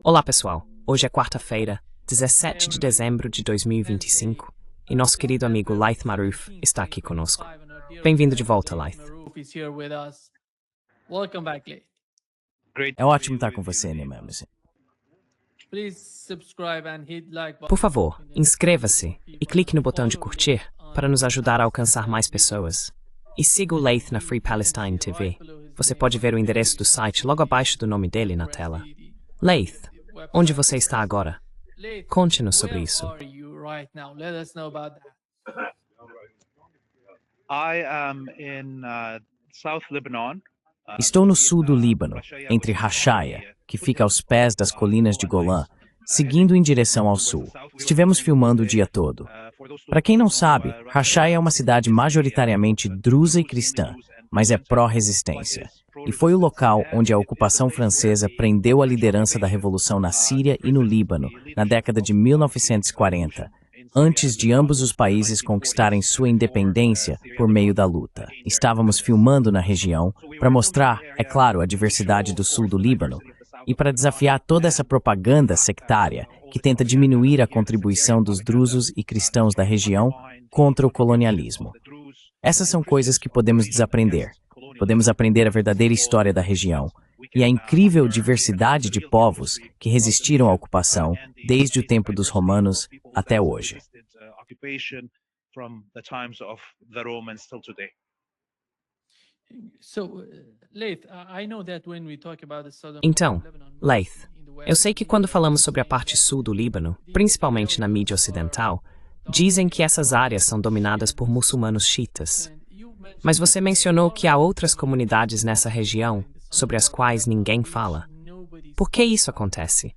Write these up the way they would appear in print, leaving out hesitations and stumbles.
Olá pessoal, hoje é quarta-feira, 17 de dezembro de 2025, e nosso querido amigo Laith Marouf está aqui conosco. Bem-vindo de volta, Laith. É ótimo estar com você, Nemesis. Por favor, inscreva-se e clique no botão de curtir para nos ajudar a alcançar mais pessoas. E siga o Laith na Free Palestine TV. Você pode ver o endereço do site logo abaixo do nome dele na tela. Laith, onde você está agora? Conte-nos sobre isso. Estou no sul do Líbano, entre Rashaya, que fica aos pés das colinas de Golã, seguindo em direção ao sul. Estivemos filmando o dia todo. Para quem não sabe, Rashaya é uma cidade majoritariamente drusa e cristã, mas é pró-resistência. E foi o local onde a ocupação francesa prendeu a liderança da revolução na Síria e no Líbano, na década de 1940, antes de ambos os países conquistarem sua independência por meio da luta. Estávamos filmando na região para mostrar, é claro, a diversidade do sul do Líbano e para desafiar toda essa propaganda sectária que tenta diminuir a contribuição dos drusos e cristãos da região contra o colonialismo. Essas são coisas que podemos desaprender. Podemos aprender a verdadeira história da região e a incrível diversidade de povos que resistiram à ocupação desde o tempo dos romanos até hoje. Então, Laith, eu sei que quando falamos sobre a parte sul do Líbano, principalmente na mídia ocidental, dizem que essas áreas são dominadas por muçulmanos xiitas. Mas você mencionou que há outras comunidades nessa região sobre as quais ninguém fala. Por que isso acontece?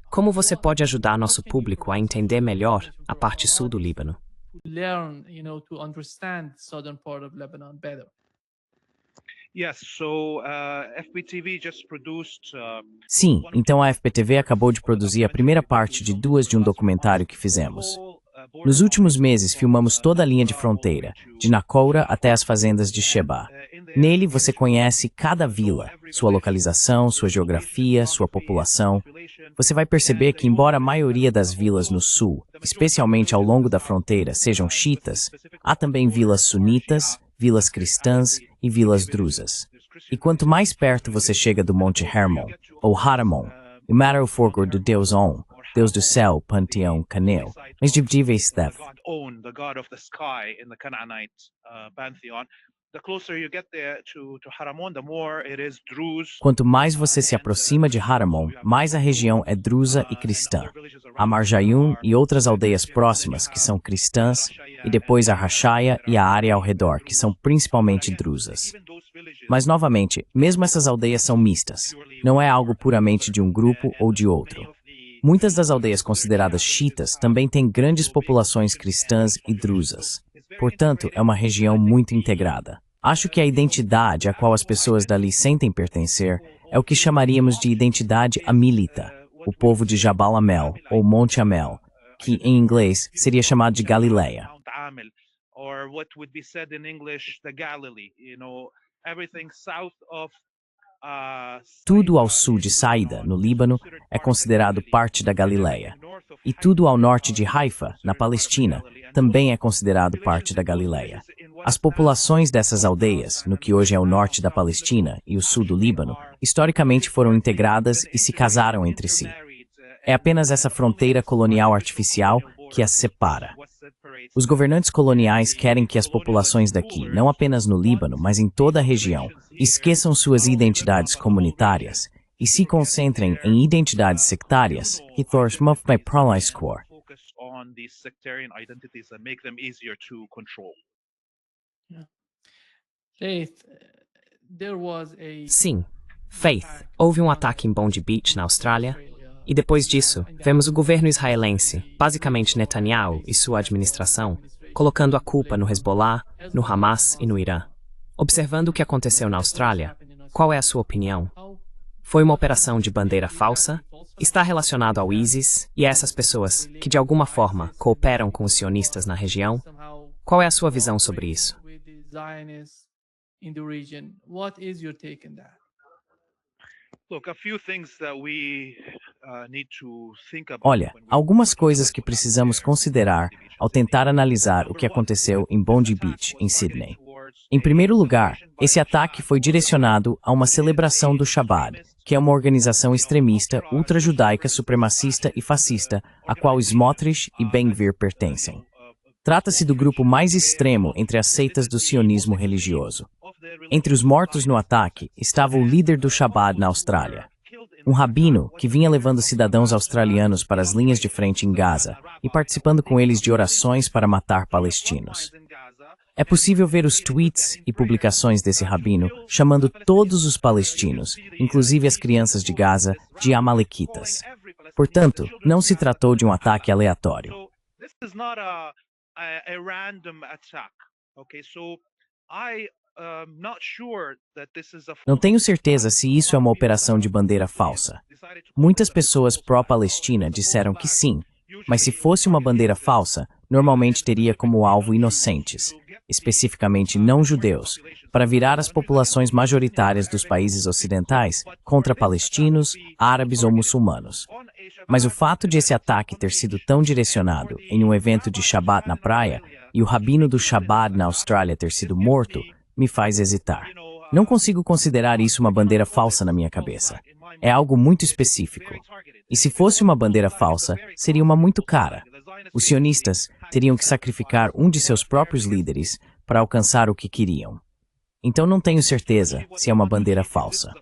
Como você pode ajudar nosso público a entender melhor a parte sul do Líbano? Sim, então a FPTV acabou de produzir a primeira parte de duas de um documentário que fizemos. Nos últimos meses, filmamos toda a linha de fronteira, de Nakoura até as fazendas de Sheba. Nele, você conhece cada vila, sua localização, sua geografia, sua população. Você vai perceber que, embora a maioria das vilas no sul, especialmente ao longo da fronteira, sejam xiitas, há também vilas sunitas, vilas cristãs e vilas drusas. E quanto mais perto você chega do Monte Hermon, ou Haramon, o Matterhorn do Deus On, Deus do Céu, Panteão, Caneu, mas dividíveis Steph. Quanto mais você se aproxima de Haramon, mais a região é drusa e cristã. Há Marjayun e outras aldeias próximas que são cristãs, e depois a Rashaya e a área ao redor, que são principalmente drusas. Mas, novamente, mesmo essas aldeias são mistas. Não é algo puramente de um grupo ou de outro. Muitas das aldeias consideradas xiitas também têm grandes populações cristãs e drusas. Portanto, é uma região muito integrada. Acho que a identidade a qual as pessoas dali sentem pertencer é o que chamaríamos de identidade amilita, o povo de Jabal Amel, ou Monte Amel, que, em inglês, seria chamado de Galileia. Tudo ao sul de Saída, no Líbano, é considerado parte da Galileia. E tudo ao norte de Haifa, na Palestina, também é considerado parte da Galileia. As populações dessas aldeias, no que hoje é o norte da Palestina e o sul do Líbano, historicamente foram integradas e se casaram entre si. É apenas essa fronteira colonial artificial que as separa. Os governantes coloniais querem que as populações daqui, não apenas no Líbano, mas em toda a região, esqueçam suas identidades comunitárias e se concentrem em identidades sectárias e Sim, Faith, houve um ataque em Bondi Beach, na Austrália, e depois disso, vemos o governo israelense, basicamente Netanyahu e sua administração, colocando a culpa no Hezbollah, no Hamas e no Irã. Observando o que aconteceu na Austrália, qual é a sua opinião? Foi uma operação de bandeira falsa? Está relacionado ao ISIS e a essas pessoas que, de alguma forma, cooperam com os sionistas na região? Qual é a sua visão sobre isso? Olha, algumas coisas que precisamos considerar ao tentar analisar o que aconteceu em Bondi Beach, em Sydney. Em primeiro lugar, esse ataque foi direcionado a uma celebração do Shabbat, que é uma organização extremista, ultrajudaica, supremacista e fascista, a qual Smotrich e Ben-Gvir pertencem. Trata-se do grupo mais extremo entre as seitas do sionismo religioso. Entre os mortos no ataque estava o líder do Shabbat na Austrália, um rabino que vinha levando cidadãos australianos para as linhas de frente em Gaza e participando com eles de orações para matar palestinos. É possível ver os tweets e publicações desse rabino chamando todos os palestinos, inclusive as crianças de Gaza, de amalequitas. Portanto, não se tratou de um ataque aleatório. Não tenho certeza se isso é uma operação de bandeira falsa. Muitas pessoas pró-Palestina disseram que sim, mas se fosse uma bandeira falsa, normalmente teria como alvo inocentes, especificamente não-judeus, para virar as populações majoritárias dos países ocidentais contra palestinos, árabes ou muçulmanos. Mas o fato de esse ataque ter sido tão direcionado em um evento de Shabbat na praia e o rabino do Shabbat na Austrália ter sido morto, me faz hesitar. Não consigo considerar isso uma bandeira falsa na minha cabeça. É algo muito específico. E se fosse uma bandeira falsa, seria uma muito cara. Os sionistas teriam que sacrificar um de seus próprios líderes para alcançar o que queriam. Então não tenho certeza se é uma bandeira falsa.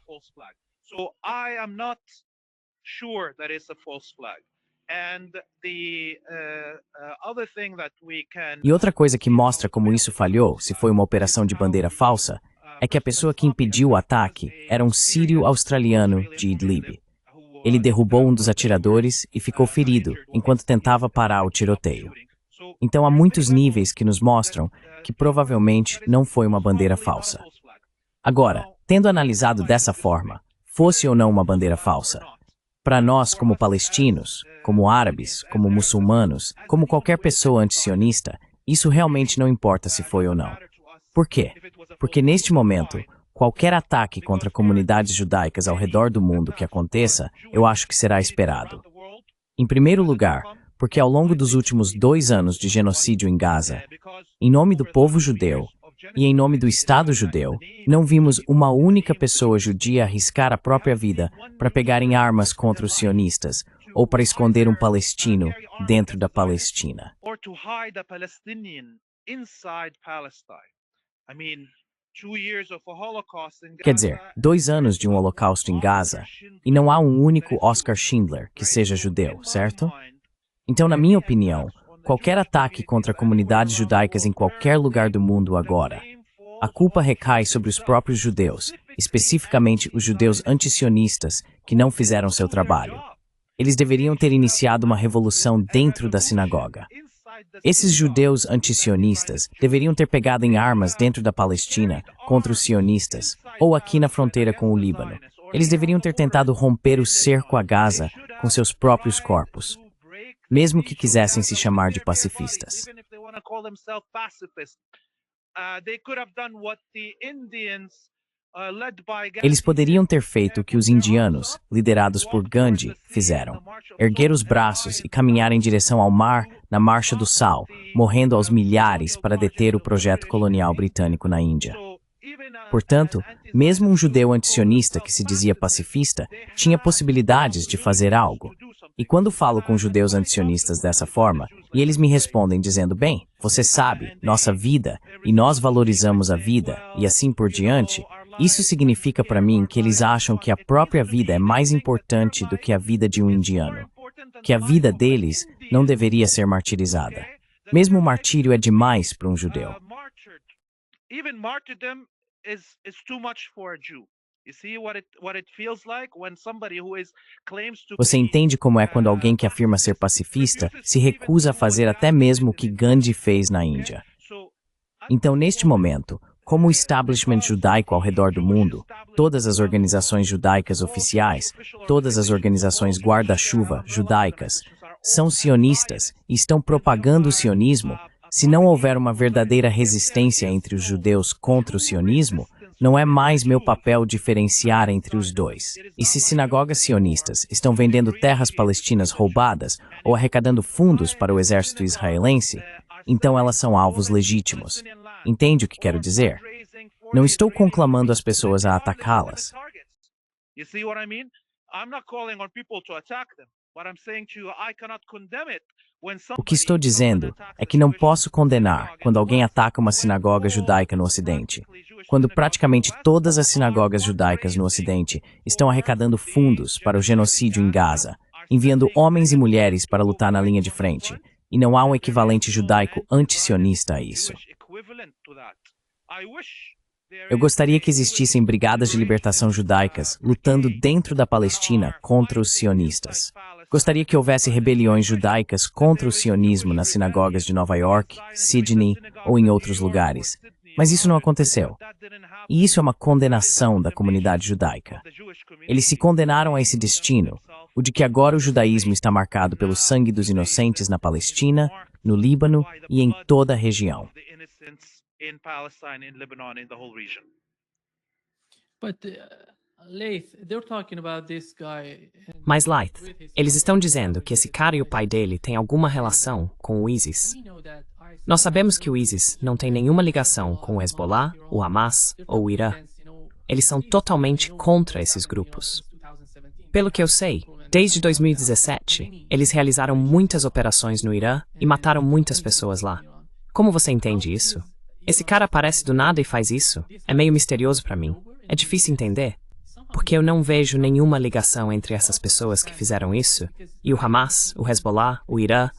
E outra coisa que mostra como isso falhou, se foi uma operação de bandeira falsa, é que a pessoa que impediu o ataque era um sírio-australiano de Idlib. Ele derrubou um dos atiradores e ficou ferido enquanto tentava parar o tiroteio. Então há muitos níveis que nos mostram que provavelmente não foi uma bandeira falsa. Agora, tendo analisado dessa forma, fosse ou não uma bandeira falsa, para nós como palestinos, como árabes, como muçulmanos, como qualquer pessoa antisionista, isso realmente não importa se foi ou não. Por quê? Porque neste momento, qualquer ataque contra comunidades judaicas ao redor do mundo que aconteça, eu acho que será esperado. Em primeiro lugar, porque ao longo dos últimos 2 anos de genocídio em Gaza, em nome do povo judeu e em nome do Estado judeu, não vimos uma única pessoa judia arriscar a própria vida para pegarem armas contra os sionistas ou para esconder um palestino dentro da Palestina. Quer dizer, 2 anos de um holocausto em Gaza e não há um único Oscar Schindler que seja judeu, certo? Então, na minha opinião, qualquer ataque contra comunidades judaicas em qualquer lugar do mundo agora, a culpa recai sobre os próprios judeus, especificamente os judeus antisionistas que não fizeram seu trabalho. Eles deveriam ter iniciado uma revolução dentro da sinagoga. Esses judeus antisionistas deveriam ter pegado em armas dentro da Palestina contra os sionistas, ou aqui na fronteira com o Líbano. Eles deveriam ter tentado romper o cerco a Gaza com seus próprios corpos, mesmo que quisessem se chamar de pacifistas. Eles poderiam ter feito o que os indianos, liderados por Gandhi, fizeram: erguer os braços e caminhar em direção ao mar na Marcha do Sal, morrendo aos milhares para deter o projeto colonial britânico na Índia. Portanto, mesmo um judeu antisionista que se dizia pacifista tinha possibilidades de fazer algo. E quando falo com judeus antisionistas dessa forma, e eles me respondem dizendo, bem, você sabe, nossa vida, e nós valorizamos a vida, e assim por diante, isso significa para mim que eles acham que a própria vida é mais importante do que a vida de um indiano. Que a vida deles não deveria ser martirizada. Mesmo o martírio é demais para um judeu. Você entende como é quando alguém que afirma ser pacifista se recusa a fazer até mesmo o que Gandhi fez na Índia? Então, neste momento, como o establishment judaico ao redor do mundo, todas as organizações judaicas oficiais, todas as organizações guarda-chuva judaicas, são sionistas e estão propagando o sionismo, se não houver uma verdadeira resistência entre os judeus contra o sionismo, Não é mais meu papel diferenciar entre os dois. E se sinagogas sionistas estão vendendo terras palestinas roubadas ou arrecadando fundos para o exército israelense, então elas são alvos legítimos. Entende o que quero dizer? Não estou conclamando as pessoas a atacá-las. O que estou dizendo é que não posso condenar quando alguém ataca uma sinagoga judaica no Ocidente, quando praticamente todas as sinagogas judaicas no Ocidente estão arrecadando fundos para o genocídio em Gaza, enviando homens e mulheres para lutar na linha de frente, e não há um equivalente judaico antisionista a isso. Eu gostaria que existissem brigadas de libertação judaicas lutando dentro da Palestina contra os sionistas. Gostaria que houvesse rebeliões judaicas contra o sionismo nas sinagogas de Nova York, Sydney ou em outros lugares. Mas isso não aconteceu. E isso é uma condenação da comunidade judaica. Eles se condenaram a esse destino, o de que agora o judaísmo está marcado pelo sangue dos inocentes na Palestina, no Líbano e em toda a região. Mas, Laith, eles estão dizendo que esse cara e o pai dele têm alguma relação com o ISIS. Nós sabemos que o ISIS não tem nenhuma ligação com o Hezbollah, o Hamas ou o Irã. Eles são totalmente contra esses grupos. Pelo que eu sei, desde 2017, eles realizaram muitas operações no Irã e mataram muitas pessoas lá. Como você entende isso? Esse cara aparece do nada e faz isso? É meio misterioso para mim. É difícil entender. Porque eu não vejo nenhuma ligação entre essas pessoas que fizeram isso e o Hamas, o Hezbollah, o Irã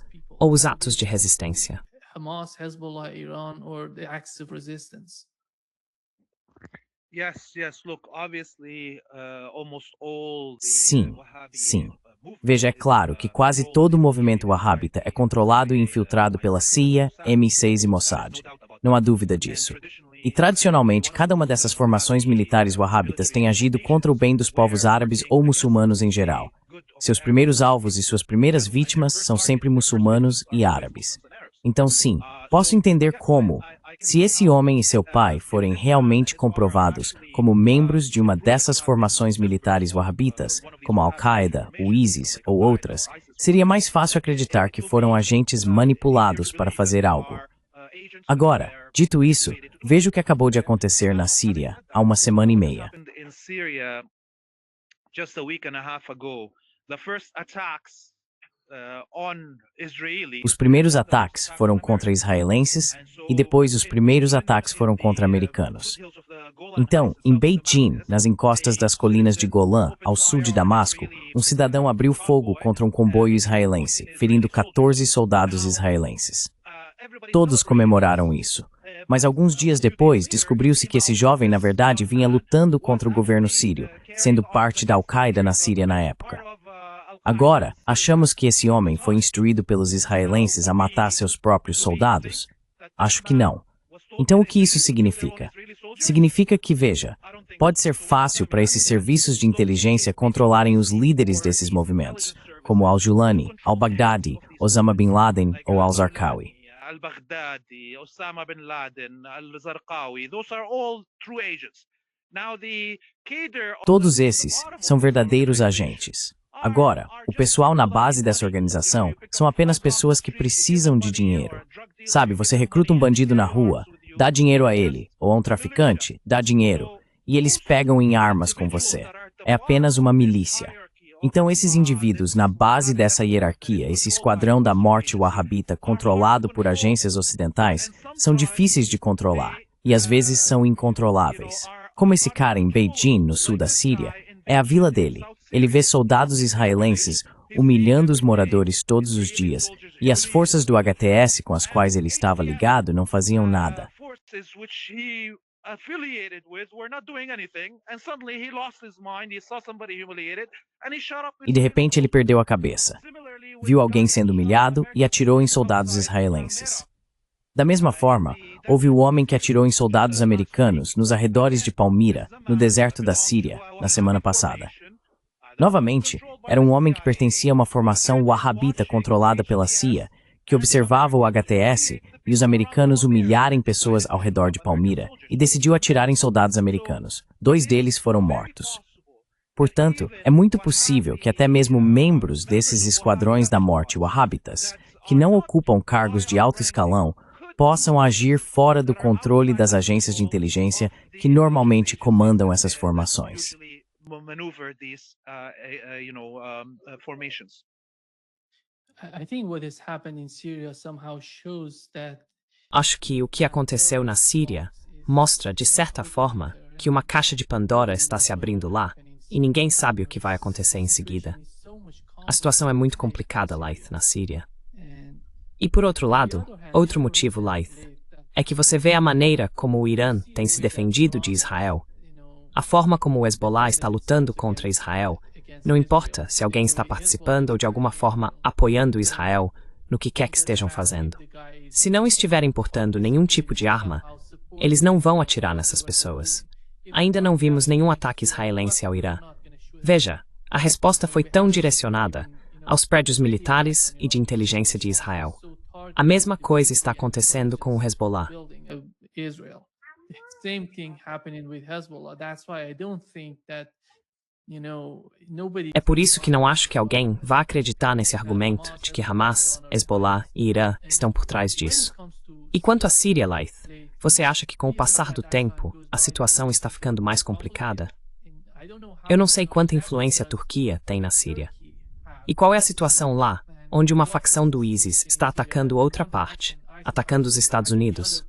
ou os atos de resistência. Hamas, Hezbollah, Iran, or the acts of resistance. Sim, sim. Veja, é claro que quase todo o movimento wahhabita é controlado e infiltrado pela CIA, MI6 e Mossad. Não há dúvida disso. E tradicionalmente, cada uma dessas formações militares wahhabitas tem agido contra o bem dos povos árabes ou muçulmanos em geral. Seus primeiros alvos e suas primeiras vítimas são sempre muçulmanos e árabes. Então sim, posso entender como, se esse homem e seu pai forem realmente comprovados como membros de uma dessas formações militares wahhabitas, como a Al-Qaeda, o ISIS ou outras, seria mais fácil acreditar que foram agentes manipulados para fazer algo. Agora, dito isso, veja o que acabou de acontecer na Síria há uma semana e meia. Os primeiros ataques foram contra israelenses e depois os primeiros ataques foram contra americanos. Então, em Beijing, nas encostas das colinas de Golã, ao sul de Damasco, um cidadão abriu fogo contra um comboio israelense, ferindo 14 soldados israelenses. Todos comemoraram isso. Mas alguns dias depois, descobriu-se que esse jovem, na verdade, vinha lutando contra o governo sírio, sendo parte da Al-Qaeda na Síria na época. Agora, achamos que esse homem foi instruído pelos israelenses a matar seus próprios soldados? Acho que não. Então o que isso significa? Significa que, veja, pode ser fácil para esses serviços de inteligência controlarem os líderes desses movimentos, como Al-Julani, Al-Baghdadi, Osama Bin Laden ou Al-Zarqawi. Al-Baghdadi, Osama Bin Laden, Al-Zarqawi, those are all true agents. Now the cadre of Todos esses são verdadeiros agentes. Agora, o pessoal na base dessa organização são apenas pessoas que precisam de dinheiro. Sabe, você recruta um bandido na rua, dá dinheiro a ele, ou a um traficante, dá dinheiro, e eles pegam em armas com você. É apenas uma milícia. Então esses indivíduos na base dessa hierarquia, esse esquadrão da morte wahhabita controlado por agências ocidentais, são difíceis de controlar, e às vezes são incontroláveis. Como esse cara em Beijing, no sul da Síria, é a vila dele. Ele vê soldados israelenses humilhando os moradores todos os dias, e as forças do HTS com as quais ele estava ligado não faziam nada. E de repente ele perdeu a cabeça. Viu alguém sendo humilhado e atirou em soldados israelenses. Da mesma forma, houve o homem que atirou em soldados americanos nos arredores de Palmira, no deserto da Síria, na semana passada. Novamente, era um homem que pertencia a uma formação wahhabita controlada pela CIA, que observava o HTS e os americanos humilharem pessoas ao redor de Palmira e decidiu atirar em soldados americanos. 2 deles foram mortos. Portanto, é muito possível que até mesmo membros desses esquadrões da morte wahhabitas, que não ocupam cargos de alto escalão, possam agir fora do controle das agências de inteligência que normalmente comandam essas formações. I think what has happened in Syria somehow shows that Acho que o que aconteceu na Síria mostra, de certa forma, que uma caixa de Pandora está se abrindo lá e ninguém sabe o que vai acontecer em seguida. A situação é muito complicada, Laith, na Síria. E por outro lado, outro motivo, Laith, é que você vê a maneira como o Irã tem se defendido de Israel. A forma como o Hezbollah está lutando contra Israel, não importa se alguém está participando ou de alguma forma apoiando Israel no que quer que estejam fazendo. Se não estiverem portando nenhum tipo de arma, eles não vão atirar nessas pessoas. Ainda não vimos nenhum ataque israelense ao Irã. Veja, a resposta foi tão direcionada aos prédios militares e de inteligência de Israel. A mesma coisa está acontecendo com o Hezbollah. Israel. Same thing happening with Hezbollah. That's why I don't think that, nobody. É por isso que não acho que alguém vá acreditar nesse argumento de que Hamas, Hezbollah e Irã estão por trás disso. E quanto à Síria, Laith, você acha que com o passar do tempo, a situação está ficando mais complicada? Eu não sei quanta influência a Turquia tem na Síria. E qual é a situação lá, onde uma facção do ISIS está atacando outra parte, atacando os Estados Unidos?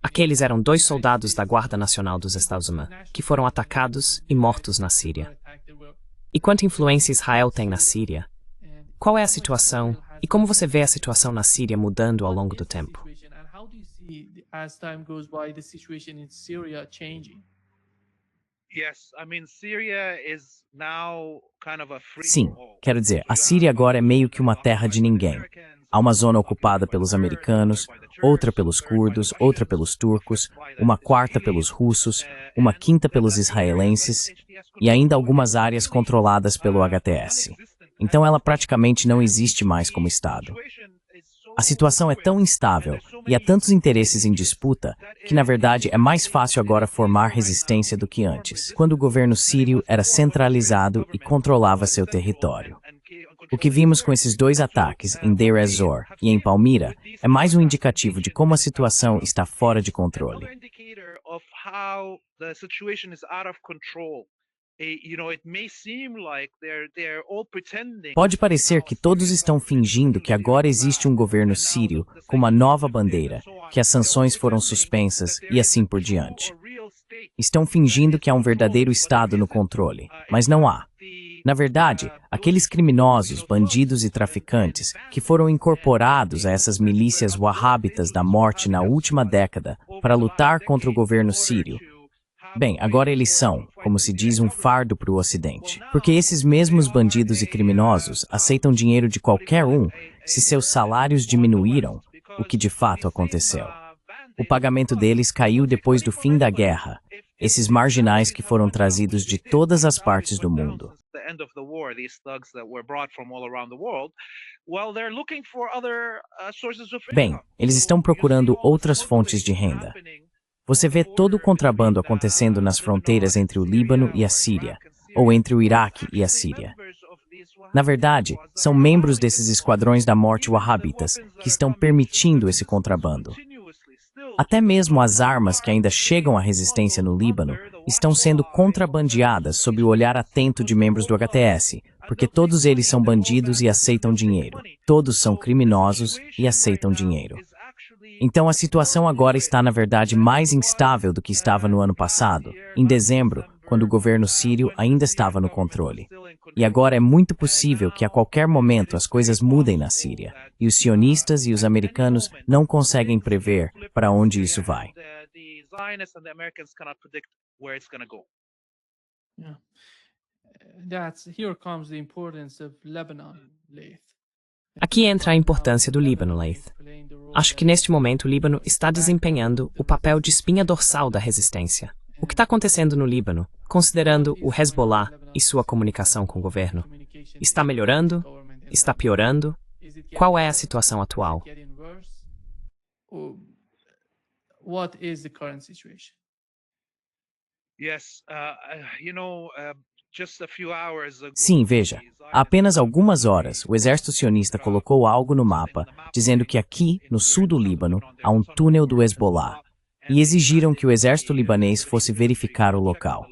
Aqueles eram 2 soldados da Guarda Nacional dos Estados Unidos, que foram atacados e mortos na Síria. E quanta influência Israel tem na Síria? Qual é a situação e como você vê a situação na Síria mudando ao longo do tempo? Sim, quero dizer, a Síria agora é meio que uma terra de ninguém. Há uma zona ocupada pelos americanos, outra pelos curdos, outra pelos turcos, uma quarta pelos russos, uma quinta pelos israelenses e ainda algumas áreas controladas pelo HTS. Então ela praticamente não existe mais como Estado. A situação é tão instável e há tantos interesses em disputa que, na verdade, é mais fácil agora formar resistência do que antes, quando o governo sírio era centralizado e controlava seu território. O que vimos com esses 2 ataques em Deir ez-Zor e em Palmira é mais um indicativo de como a situação está fora de controle. Pode parecer que todos estão fingindo que agora existe um governo sírio com uma nova bandeira, que as sanções foram suspensas e assim por diante. Estão fingindo que há um verdadeiro Estado no controle, mas não há. Na verdade, aqueles criminosos, bandidos e traficantes que foram incorporados a essas milícias wahhabitas da morte na última década para lutar contra o governo sírio, bem, agora eles são, como se diz, um fardo para o Ocidente. Porque esses mesmos bandidos e criminosos aceitam dinheiro de qualquer um se seus salários diminuíram, o que de fato aconteceu. O pagamento deles caiu depois do fim da guerra. Esses marginais que foram trazidos de todas as partes do mundo. Bem, eles estão procurando outras fontes de renda. Você vê todo o contrabando acontecendo nas fronteiras entre o Líbano e a Síria, ou entre o Iraque e a Síria. Na verdade, são membros desses esquadrões da morte wahhabitas que estão permitindo esse contrabando. Até mesmo as armas que ainda chegam à resistência no Líbano estão sendo contrabandeadas sob o olhar atento de membros do HTS, porque todos eles são bandidos e aceitam dinheiro. Todos são criminosos e aceitam dinheiro. Então a situação agora está, na verdade, mais instável do que estava no ano passado, em dezembro, quando o governo sírio ainda estava no controle. E agora é muito possível que a qualquer momento as coisas mudem na Síria, e os sionistas e os americanos não conseguem prever para onde isso vai. Here comes the importance of Lebanon, Laith. Aqui entra a importância do Líbano, Laith. Acho que neste momento o Líbano está desempenhando o papel de espinha dorsal da resistência. O que está acontecendo no Líbano, considerando o Hezbollah e sua comunicação com o governo? Está melhorando? Está piorando? Qual é a situação atual? or what is the current situation? Yes, just a few hours ago, Sim, veja. Há apenas algumas horas, o exército sionista colocou algo no mapa, dizendo que aqui, no sul do Líbano, há um túnel do Hezbollah, e exigiram que o exército libanês fosse verificar o local.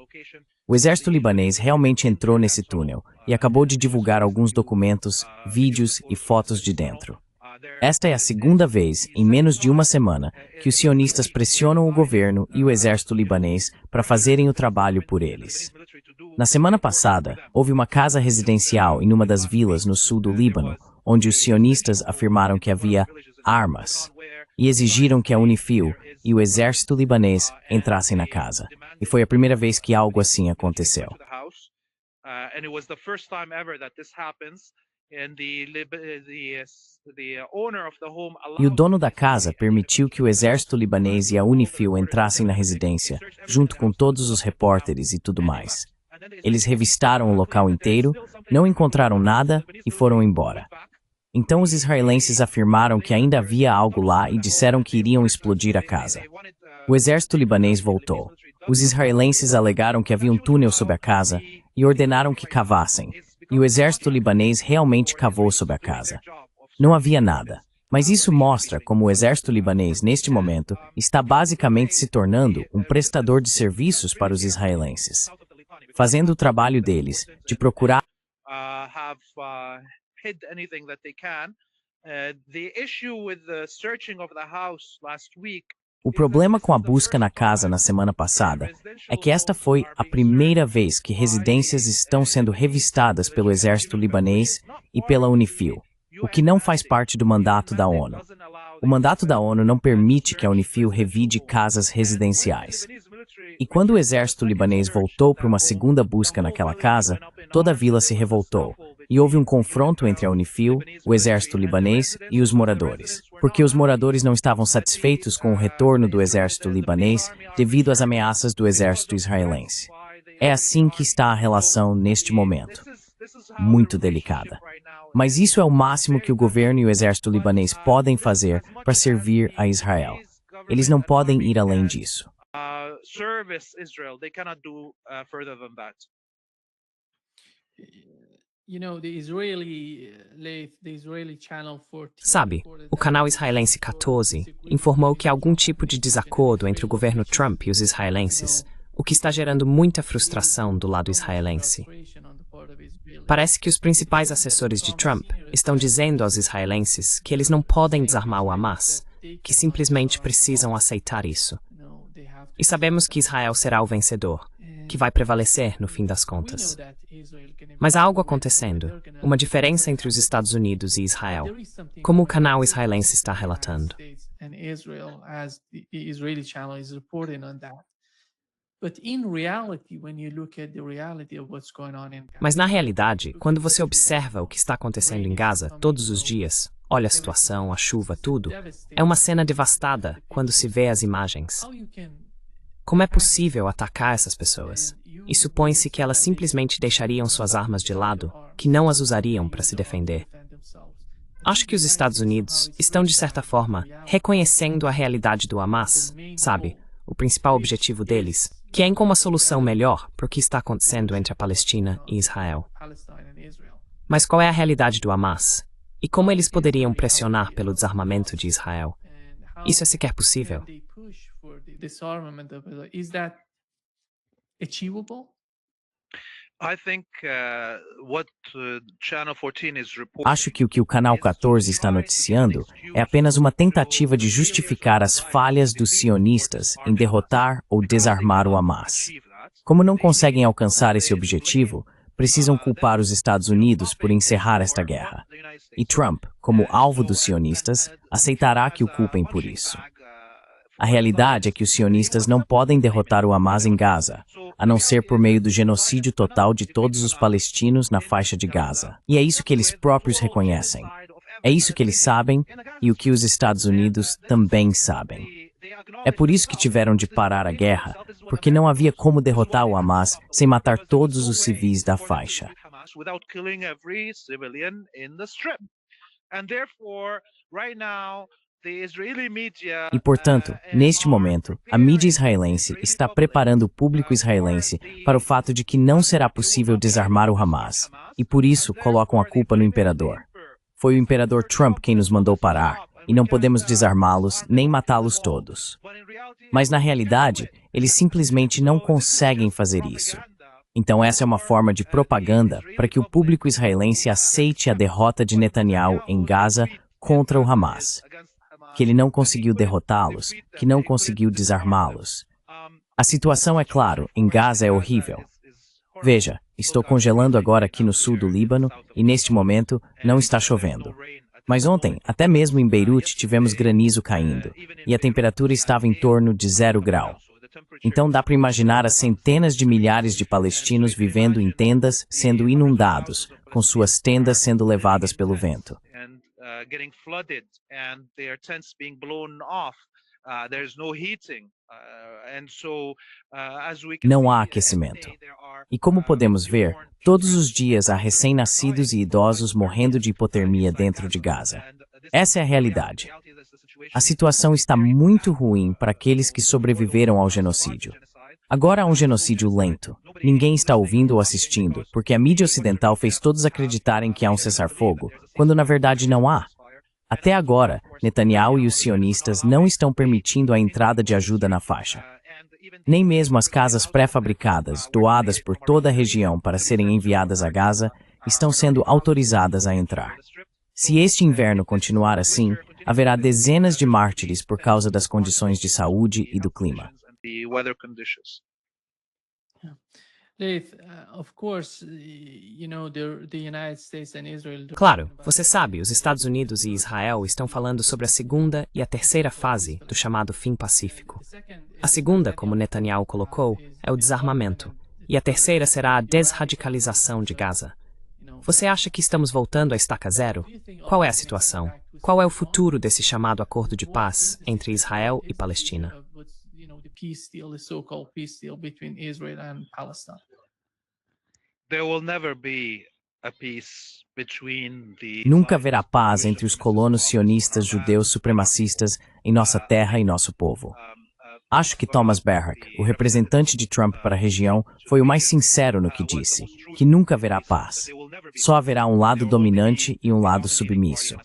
O exército libanês realmente entrou nesse túnel e acabou de divulgar alguns documentos, vídeos e fotos de dentro. Esta é a segunda vez, em menos de uma semana, que os sionistas pressionam o governo e o exército libanês para fazerem o trabalho por eles. Na semana passada, houve uma casa residencial em uma das vilas no sul do Líbano, onde os sionistas afirmaram que havia armas e exigiram que a UNIFIL e o exército libanês entrassem na casa. E foi a primeira vez que algo assim aconteceu. E o dono da casa permitiu que o exército libanês e a UNIFIL entrassem na residência, junto com todos os repórteres e tudo mais. Eles revistaram o local inteiro, não encontraram nada e foram embora. Então os israelenses afirmaram que ainda havia algo lá e disseram que iriam explodir a casa. O exército libanês voltou. Os israelenses alegaram que havia um túnel sob a casa e ordenaram que cavassem. E o exército libanês realmente cavou sob a casa. Não havia nada. Mas isso mostra como o exército libanês, neste momento, está basicamente se tornando um prestador de serviços para os israelenses, fazendo o trabalho deles, de procurar O problema com a busca na casa na semana passada é que esta foi a primeira vez que residências estão sendo revistadas pelo exército libanês e pela UNIFIL, o que não faz parte do mandato da ONU. O mandato da ONU não permite que a UNIFIL revide casas residenciais. E quando o exército libanês voltou para uma segunda busca naquela casa, toda a vila se revoltou. E houve um confronto entre a UNIFIL, o exército libanês e os moradores, porque os moradores não estavam satisfeitos com o retorno do exército libanês devido às ameaças do exército israelense. É assim que está a relação neste momento. Muito delicada. Mas isso é o máximo que o governo e o exército libanês podem fazer para servir a Israel. Eles não podem ir além disso. Sabe, o canal israelense 14 informou que há algum tipo de desacordo entre o governo Trump e os israelenses, o que está gerando muita frustração do lado israelense. Parece que os principais assessores de Trump estão dizendo aos israelenses que eles não podem desarmar o Hamas, que simplesmente precisam aceitar isso. E sabemos que Israel será o vencedor, que vai prevalecer no fim das contas. Mas há algo acontecendo, uma diferença entre os Estados Unidos e Israel, como o canal israelense está relatando. Mas na realidade, quando você observa o que está acontecendo em Gaza todos os dias, olha a situação, a chuva, tudo, é uma cena devastada quando se vê as imagens. Como é possível atacar essas pessoas? E supõe-se que elas simplesmente deixariam suas armas de lado, que não as usariam para se defender. Acho que os Estados Unidos estão, de certa forma, reconhecendo a realidade do Hamas, sabe? O principal objetivo deles, que é em uma solução melhor para o que está acontecendo entre a Palestina e Israel. Mas qual é a realidade do Hamas? E como eles poderiam pressionar pelo desarmamento de Israel? Isso é sequer possível? Acho que o que o Canal 14 está noticiando é apenas uma tentativa de justificar as falhas dos sionistas em derrotar ou desarmar o Hamas. Como não conseguem alcançar esse objetivo, precisam culpar os Estados Unidos por encerrar esta guerra. E Trump, como alvo dos sionistas, aceitará que o culpem por isso. A realidade é que os sionistas não podem derrotar o Hamas em Gaza, a não ser por meio do genocídio total de todos os palestinos na faixa de Gaza. E é isso que eles próprios reconhecem. É isso que eles sabem e o que os Estados Unidos também sabem. É por isso que tiveram de parar a guerra, porque não havia como derrotar o Hamas sem matar todos os civis da faixa. E, portanto, neste momento, a mídia israelense está preparando o público israelense para o fato de que não será possível desarmar o Hamas, e por isso colocam a culpa no imperador. Foi o imperador Trump quem nos mandou parar, e não podemos desarmá-los nem matá-los todos. Mas, na realidade, eles simplesmente não conseguem fazer isso. Então essa é uma forma de propaganda para que o público israelense aceite a derrota de Netanyahu em Gaza contra o Hamas. Que ele não conseguiu derrotá-los, que não conseguiu desarmá-los. A situação, é claro, em Gaza é horrível. Veja, estou congelando agora aqui no sul do Líbano e neste momento não está chovendo. Mas ontem, até mesmo em Beirute, tivemos granizo caindo e a temperatura estava em torno de 0 grau. Então dá para imaginar as centenas de milhares de palestinos vivendo em tendas, sendo inundados, com suas tendas sendo levadas pelo vento. Não há aquecimento. E como podemos ver, todos os dias há recém-nascidos e idosos morrendo de hipotermia dentro de Gaza. Essa é a realidade. A situação está muito ruim para aqueles que sobreviveram ao genocídio. Agora há um genocídio lento. Ninguém está ouvindo ou assistindo, porque a mídia ocidental fez todos acreditarem que há um cessar-fogo, quando na verdade não há. Até agora, Netanyahu e os sionistas não estão permitindo a entrada de ajuda na faixa. Nem mesmo as casas pré-fabricadas, doadas por toda a região para serem enviadas a Gaza, estão sendo autorizadas a entrar. Se este inverno continuar assim, haverá dezenas de mártires por causa das condições de saúde e do clima. Claro, você sabe, os Estados Unidos e Israel estão falando sobre a segunda e a terceira fase do chamado fim pacífico. A segunda, como Netanyahu colocou, é o desarmamento, e a terceira será a desradicalização de Gaza. Você acha que estamos voltando à estaca zero? Qual é a situação? Qual é o futuro desse chamado acordo de paz entre Israel e Palestina? Nunca haverá paz entre os colonos sionistas judeus supremacistas em nossa terra e nosso povo. Acho que Thomas Barrack, o representante de Trump para a região, foi o mais sincero no que disse, que nunca haverá paz. Só haverá um lado dominante e um lado submisso.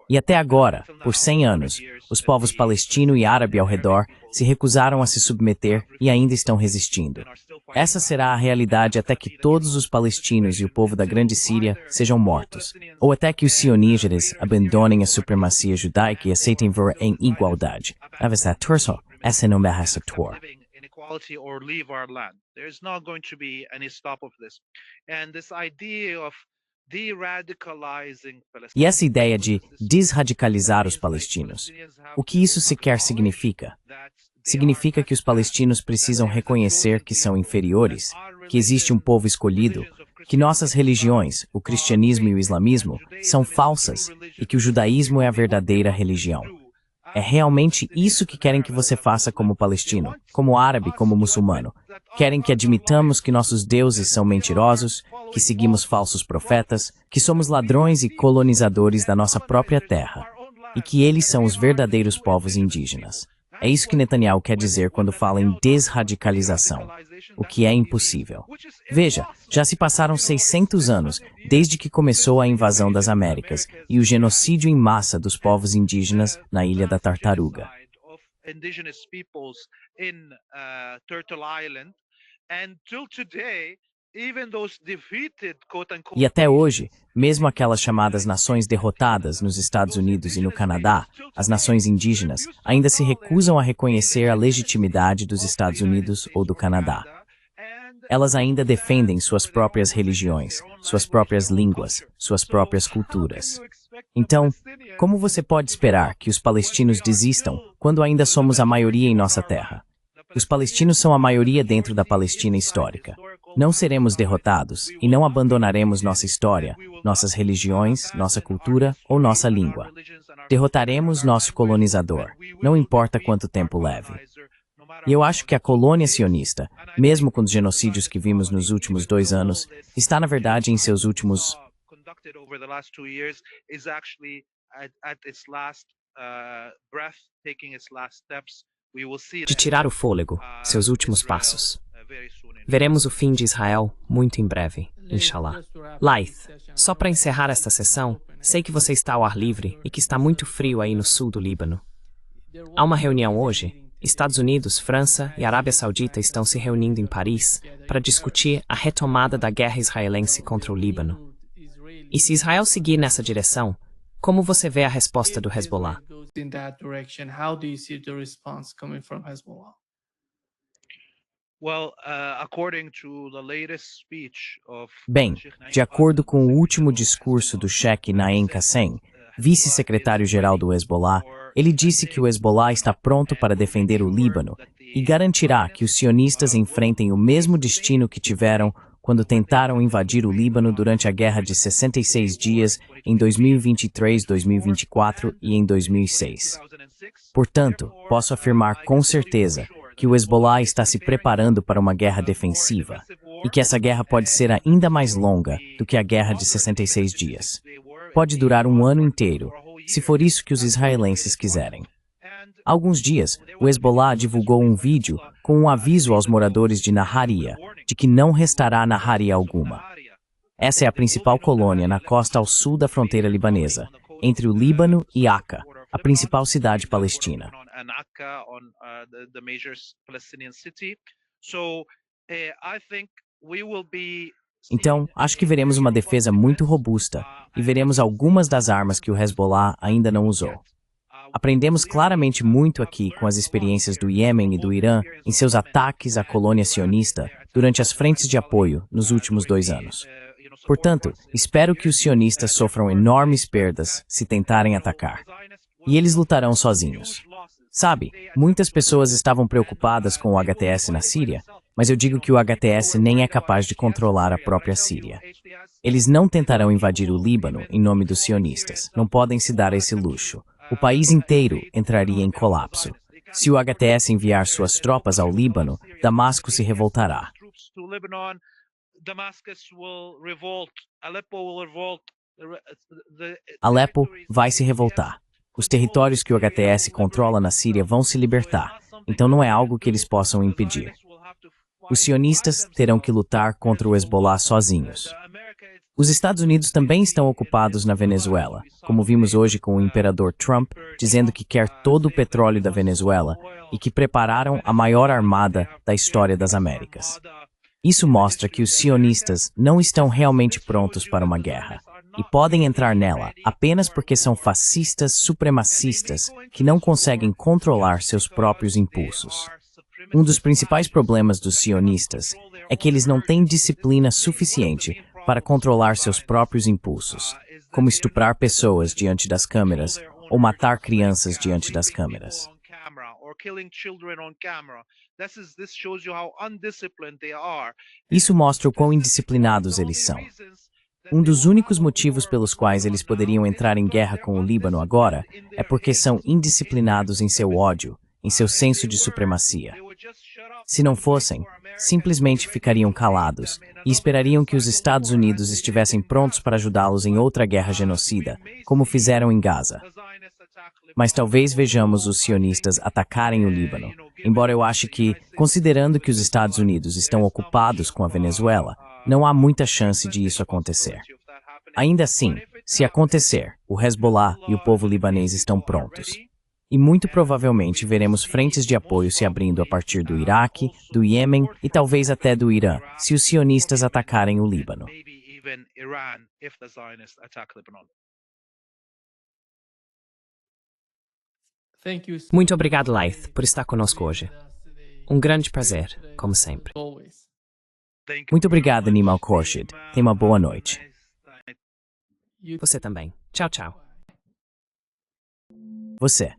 E até agora, por 100 anos, os povos palestino e árabe ao redor se recusaram a se submeter e ainda estão resistindo. Essa será a realidade até que todos os palestinos e o povo da Grande Síria sejam mortos, ou até que os sionígeres abandonem a supremacia judaica e aceitem viver em igualdade. Essa não é a setor. E essa ideia de desradicalizar os palestinos, o que isso sequer significa? Significa que os palestinos precisam reconhecer que são inferiores, que existe um povo escolhido, que nossas religiões, o cristianismo e o islamismo, são falsas e que o judaísmo é a verdadeira religião. É realmente isso que querem que você faça como palestino, como árabe, como muçulmano. Querem que admitamos que nossos deuses são mentirosos, que seguimos falsos profetas, que somos ladrões e colonizadores da nossa própria terra, e que eles são os verdadeiros povos indígenas. É isso que Netanyahu quer dizer quando fala em desradicalização, o que é impossível. Veja, já se passaram 600 anos desde que começou a invasão das Américas e o genocídio em massa dos povos indígenas na Ilha da Tartaruga. E até hoje, mesmo aquelas chamadas nações derrotadas nos Estados Unidos e no Canadá, as nações indígenas, ainda se recusam a reconhecer a legitimidade dos Estados Unidos ou do Canadá. Elas ainda defendem suas próprias religiões, suas próprias línguas, suas próprias culturas. Então, como você pode esperar que os palestinos desistam quando ainda somos a maioria em nossa terra? Os palestinos são a maioria dentro da Palestina histórica. Não seremos derrotados e não abandonaremos nossa história, nossas religiões, nossa cultura ou nossa língua. Derrotaremos nosso colonizador, não importa quanto tempo leve. E eu acho que a colônia sionista, mesmo com os genocídios que vimos nos últimos 2 anos, está na verdade em seus últimos De tirar o fôlego, seus últimos passos. Veremos o fim de Israel muito em breve, inshallah. Laith, só para encerrar esta sessão, sei que você está ao ar livre e que está muito frio aí no sul do Líbano. Há uma reunião hoje. Estados Unidos, França e Arábia Saudita estão se reunindo em Paris para discutir a retomada da guerra israelense contra o Líbano. E se Israel seguir nessa direção, como você vê a resposta do Hezbollah? Bem, de acordo com o último discurso do Sheikh Naim Qassem, vice-secretário-geral do Hezbollah, ele disse que o Hezbollah está pronto para defender o Líbano e garantirá que os sionistas enfrentem o mesmo destino que tiveram quando tentaram invadir o Líbano durante a Guerra de 66 Dias em 2023, 2024 e em 2006. Portanto, posso afirmar com certeza que o Hezbollah está se preparando para uma guerra defensiva e que essa guerra pode ser ainda mais longa do que a Guerra de 66 Dias. Pode durar um ano inteiro, se for isso que os israelenses quiserem. Há alguns dias, o Hezbollah divulgou um vídeo com um aviso aos moradores de Naharia de que não restará Naharia alguma. Essa é a principal colônia na costa ao sul da fronteira libanesa, entre o Líbano e Acre, a principal cidade palestina. Então, acho que veremos uma defesa muito robusta e veremos algumas das armas que o Hezbollah ainda não usou. Aprendemos claramente muito aqui com as experiências do Iêmen e do Irã em seus ataques à colônia sionista durante as frentes de apoio nos últimos 2 anos. Portanto, espero que os sionistas sofram enormes perdas se tentarem atacar. E eles lutarão sozinhos. Sabe, muitas pessoas estavam preocupadas com o HTS na Síria, mas eu digo que o HTS nem é capaz de controlar a própria Síria. Eles não tentarão invadir o Líbano em nome dos sionistas. Não podem se dar esse luxo. O país inteiro entraria em colapso. Se o HTS enviar suas tropas ao Líbano, Damasco se revoltará. Alepo vai se revoltar. Os territórios que o HTS controla na Síria vão se libertar, então não é algo que eles possam impedir. Os sionistas terão que lutar contra o Hezbollah sozinhos. Os Estados Unidos também estão ocupados na Venezuela, como vimos hoje com o imperador Trump dizendo que quer todo o petróleo da Venezuela e que prepararam a maior armada da história das Américas. Isso mostra que os sionistas não estão realmente prontos para uma guerra e podem entrar nela apenas porque são fascistas supremacistas que não conseguem controlar seus próprios impulsos. Um dos principais problemas dos sionistas é que eles não têm disciplina suficiente para controlar seus próprios impulsos, como estuprar pessoas diante das câmeras ou matar crianças diante das câmeras. Isso mostra o quão indisciplinados eles são. Um dos únicos motivos pelos quais eles poderiam entrar em guerra com o Líbano agora é porque são indisciplinados em seu ódio, em seu senso de supremacia. Se não fossem, simplesmente ficariam calados e esperariam que os Estados Unidos estivessem prontos para ajudá-los em outra guerra genocida, como fizeram em Gaza. Mas talvez vejamos os sionistas atacarem o Líbano, embora eu ache que, considerando que os Estados Unidos estão ocupados com a Venezuela, não há muita chance de isso acontecer. Ainda assim, se acontecer, o Hezbollah e o povo libanês estão prontos. E muito provavelmente veremos frentes de apoio se abrindo a partir do Iraque, do Iêmen e talvez até do Irã, se os sionistas atacarem o Líbano. Muito obrigado, Laith, por estar conosco hoje. Um grande prazer, como sempre. Muito obrigado, Nimal Khorshid. Tenha uma boa noite. Você também. Tchau, tchau. Você.